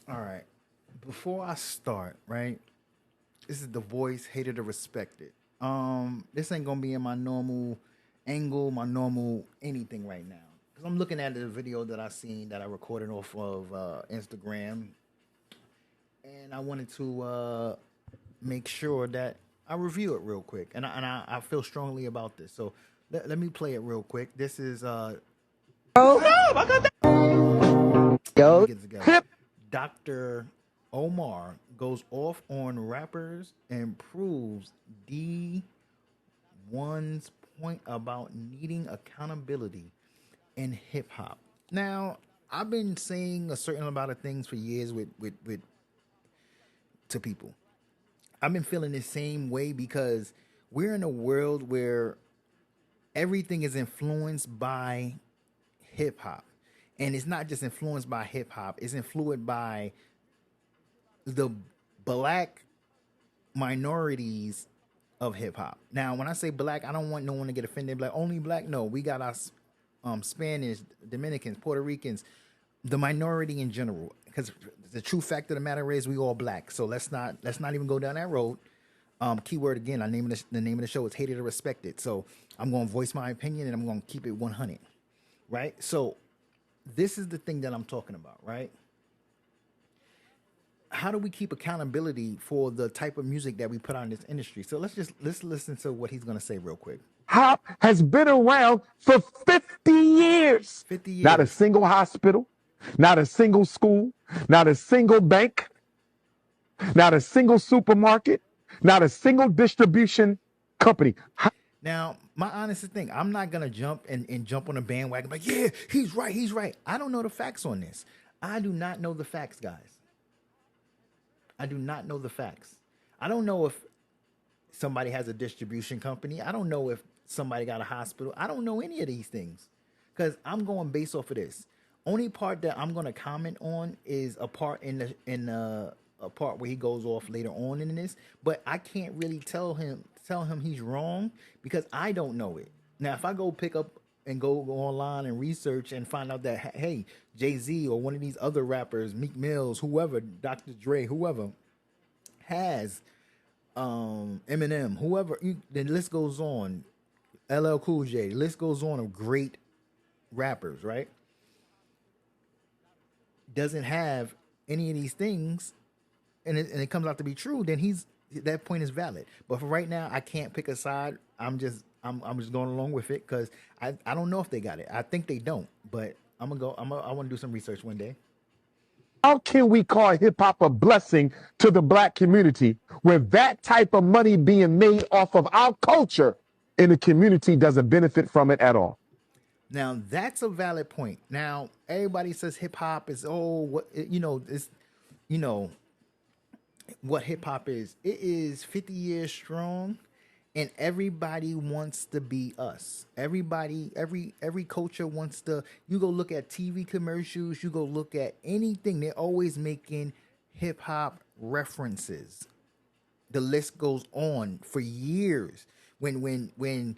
All right. Before I start, right? This is the voice, hated or respected. This ain't gonna be in my normal angle, my normal anything right now. Cause I'm looking at the video that I seen that I recorded off of Instagram, and I wanted to make sure that I review it real quick, and I feel strongly about this. So let me play it real quick. This is let me Yo, get it together. hip. Dr. Omar goes off on rappers and proves D1's point about needing accountability in hip hop. Now, I've been saying a certain amount of things for years with to people. I've been feeling the same way because we're in a world where everything is influenced by hip hop. And it's not just influenced by hip hop, it's influenced by the black minorities of hip hop. Now, when I say black, I don't want no one to get offended. Like only black? No, we got our Spanish, Dominicans, Puerto Ricans, the minority in general. Because the true fact of the matter is, we all black. So let's not even go down that road. Keyword again. The name of the show is hated or respected. So I'm going to voice my opinion and I'm going to keep it 100. Right. So this is the thing that I'm talking about. Right. How do we keep accountability for the type of music that we put on in this industry? So let's listen to what he's gonna say real quick. Hop has been around for 50 years. 50 Not a years. single hospital, not a single school, not a single bank, not a single supermarket, not a single distribution company. Now, my honest thing, I'm not gonna jump and jump on a bandwagon like, yeah, he's right, he's right. I don't know the facts on this. I do not know the facts, guys. I do not know the facts. I don't know if somebody has a distribution company. I don't know if somebody got a hospital. I don't know any of these things because I'm going based off of this. Only part that I'm going to comment on is a part in a part where he goes off later on in this, but I can't really tell him he's wrong because I don't know it. Now, if I go pick up and go online and research and find out that hey, Jay Z or one of these other rappers, Meek Mills, whoever, Dr. Dre, whoever has Eminem, whoever, the list goes on. LL Cool J, the list goes on of great rappers, right? Doesn't have any of these things, and it comes out to be true, then he's that point is valid. But for right now, I can't pick a side. I'm just going along with it because I don't know if they got it. I think they don't, but I want to do some research one day. How can we call hip hop a blessing to the black community when that type of money being made off of our culture and the community doesn't benefit from it at all? Now that's a valid point. Now everybody says hip hop is what it's you know what hip hop is. It is 50 years strong, and everybody wants to be us. Every culture wants to. You go look at TV commercials. You go look at anything. They're always making hip hop references. The list goes on for years. When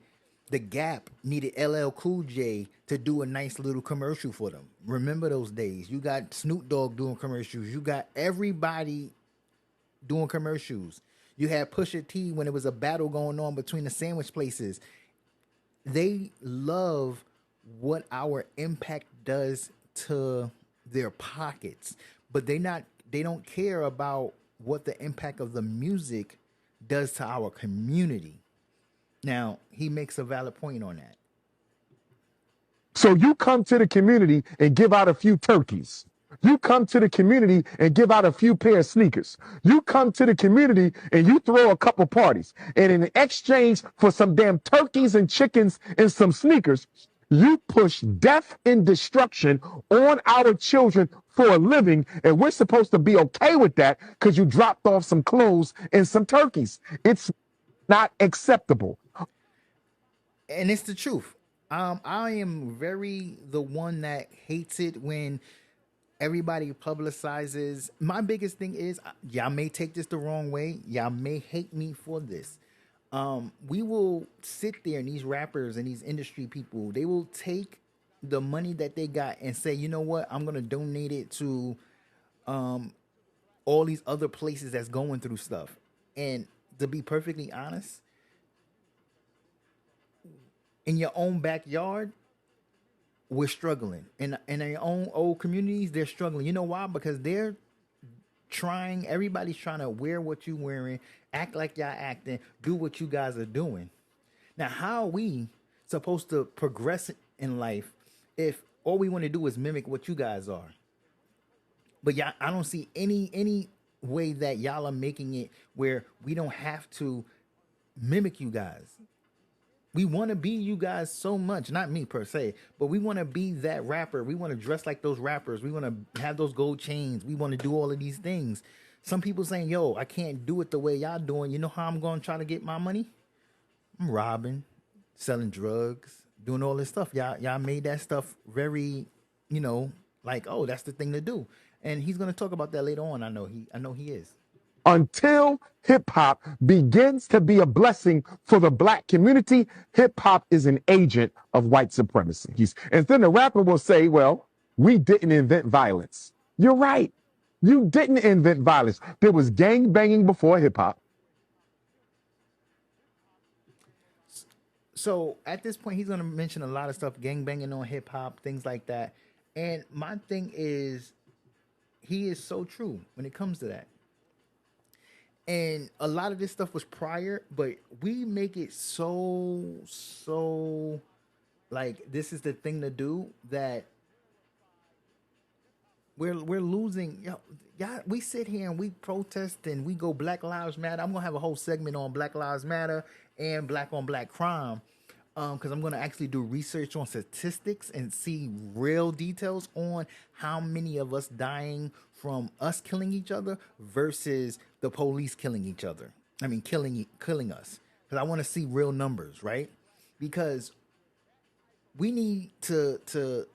the Gap needed LL Cool J to do a nice little commercial for them. Remember those days? You got Snoop Dogg doing commercials. You got everybody doing commercials. You had Pusha T when it was a battle going on between the sandwich places. They love what our impact does to their pockets, but they don't care about what the impact of the music does to our community. Now, he makes a valid point on that. So you come to the community and give out a few turkeys. You come to the community and give out a few pair of sneakers. You come to the community and you throw a couple parties. And in exchange for some damn turkeys and chickens and some sneakers, you push death and destruction on our children for a living. And we're supposed to be okay with that because you dropped off some clothes and some turkeys. It's not acceptable. And it's the truth. I am very the one that hates it when everybody publicizes. My biggest thing is y'all may take this the wrong way. Y'all may hate me for this. We will sit there and these rappers and these industry people, they will take the money that they got and say, you know what, I'm gonna donate it to all these other places that's going through stuff. And to be perfectly honest, in your own backyard, we're struggling. In their own old communities, they're struggling. You know why? Because they're trying. Everybody's trying to wear what you wearing, act like y'all acting, do what you guys are doing. Now, how are we supposed to progress in life if all we want to do is mimic what you guys are? But y'all, I don't see any way that y'all are making it where we don't have to mimic you guys. We want to be you guys so much, not me per se, but we want to be that rapper. We want to dress like those rappers. We want to have those gold chains. We want to do all of these things. Some people saying, "Yo, I can't do it the way y'all doing." You know how I'm going to try to get my money? I'm robbing, selling drugs, doing all this stuff. Y'all made that stuff very, like, oh, that's the thing to do. And he's gonna talk about that later on. I know he is. Until hip hop begins to be a blessing for the black community, hip hop is an agent of white supremacy. And then the rapper will say, well, we didn't invent violence. You're right. You didn't invent violence. There was gang banging before hip hop. So at this point, he's gonna mention a lot of stuff, gang banging on hip hop, things like that. And my thing is, he is so true when it comes to that. And a lot of this stuff was prior, but we make it so like this is the thing to do that we're losing. Yeah, we sit here and we protest and we go Black Lives Matter. I'm gonna have a whole segment on Black Lives Matter and Black on Black crime, because I'm gonna actually do research on statistics and see real details on how many of us dying from us killing each other versus the police killing each other. I mean, killing us. Because I want to see real numbers, right? Because we need to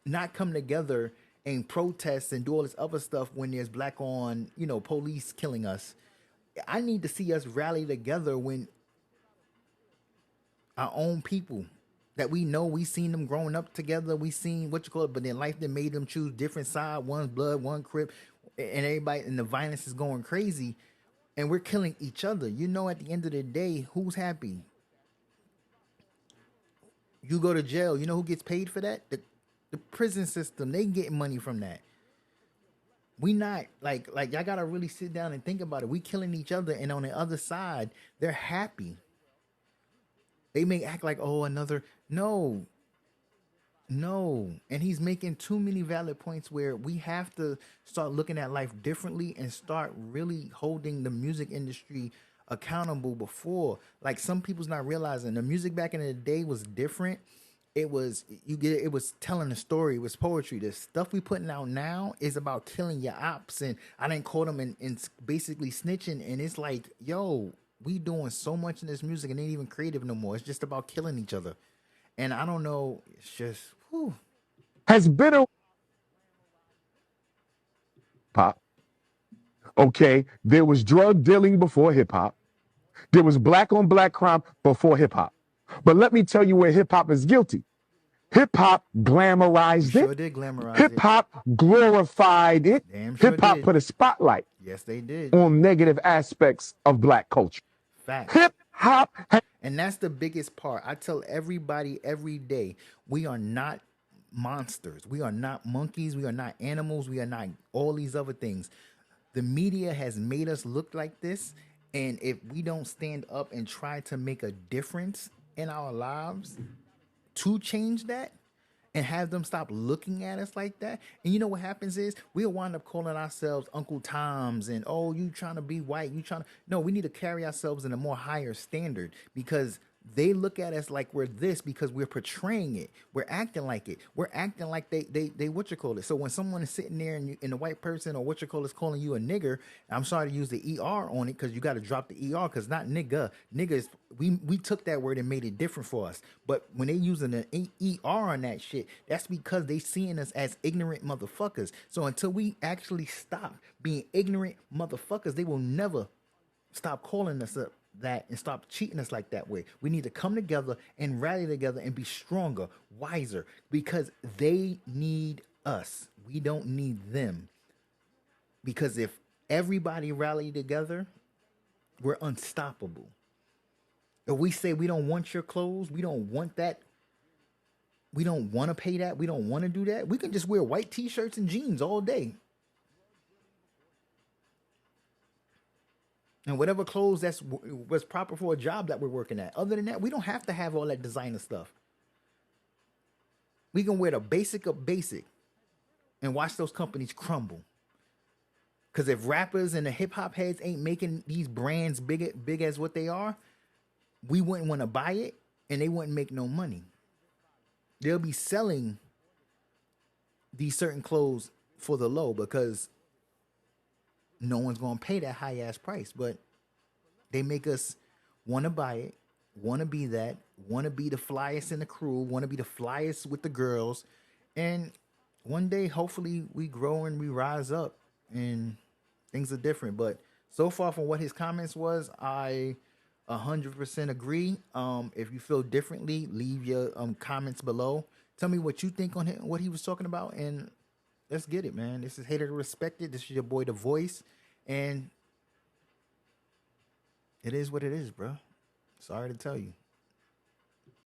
not come together and protest and do all this other stuff when there's black on, police killing us. I need to see us rally together when our own people that we know, we seen them growing up together, we seen what you call it, but then life that made them choose different side, one's blood, one crip, and everybody, and the violence is going crazy, and we're killing each other. At the end of the day, who's happy? You go to jail. You know who gets paid for that? The prison system. They get money from that. We not like y'all gotta really sit down and think about it. We killing each other, and on the other side, they're happy. They may act like, oh, another. No, no. And he's making too many valid points where we have to start looking at life differently and start really holding the music industry accountable before. Like some people's not realizing the music back in the day was different. It was telling a story, it was poetry. The stuff we putting out now is about killing your ops, and I didn't call them and basically snitching, and it's like, yo, we doing so much in this music and ain't even creative no more. It's just about killing each other. And I don't know, it's just whew. Has been a pop. Okay, there was drug dealing before hip hop. There was black on black crime before hip hop. But let me tell you where hip hop is guilty. Hip hop We glamorized sure it. did glamorize Hip it. hop glorified it. Damn sure Hip hop did. put a spotlight Yes, they did. on negative aspects of black culture. Facts. Hip hop. And that's the biggest part. I tell everybody every day, we are not monsters. We are not monkeys. We are not animals. We are not all these other things. The media has made us look like this. And if we don't stand up and try to make a difference in our lives to change that, and have them stop looking at us like that. And you know what happens is we'll wind up calling ourselves Uncle Toms and, oh, you trying to be white, you trying to. No, we need to carry ourselves in a more higher standard, because they look at us like we're this because we're portraying it. We're acting like it. We're acting like they what you call it. So when someone is sitting there and the white person or what you call is calling you a nigger, I'm sorry to use the ER on it because you got to drop the ER, because not nigga. Nigga is, we took that word and made it different for us. But when they using an ER on that shit, that's because they seeing us as ignorant motherfuckers. So until we actually stop being ignorant motherfuckers, they will never stop calling us up that and stop cheating us like that way. We need to come together and rally together and be stronger, wiser, because they need us. We don't need them. Because if everybody rally together, we're unstoppable. If we say we don't want your clothes, we don't want that, we don't want to pay that, we don't want to do that, we can just wear white t-shirts and jeans all day. And whatever clothes that's was proper for a job that we're working at. Other than that, we don't have to have all that designer stuff. We can wear the basic of basic and watch those companies crumble. Because if rappers and the hip hop heads ain't making these brands big as what they are, we wouldn't want to buy it and they wouldn't make no money. They'll be selling these certain clothes for the low because no one's going to pay that high ass price. But they make us want to buy it, want to be that, want to be the flyest in the crew, want to be the flyest with the girls. And one day, hopefully, we grow and we rise up and things are different. But so far from what his comments was, I 100% agree. If you feel differently, leave your comments below. Tell me what you think on him, what he was talking about, and let's get it, man. This is Hater Respected. This is your boy, The Voice, and it is what it is, bro. Sorry to tell you.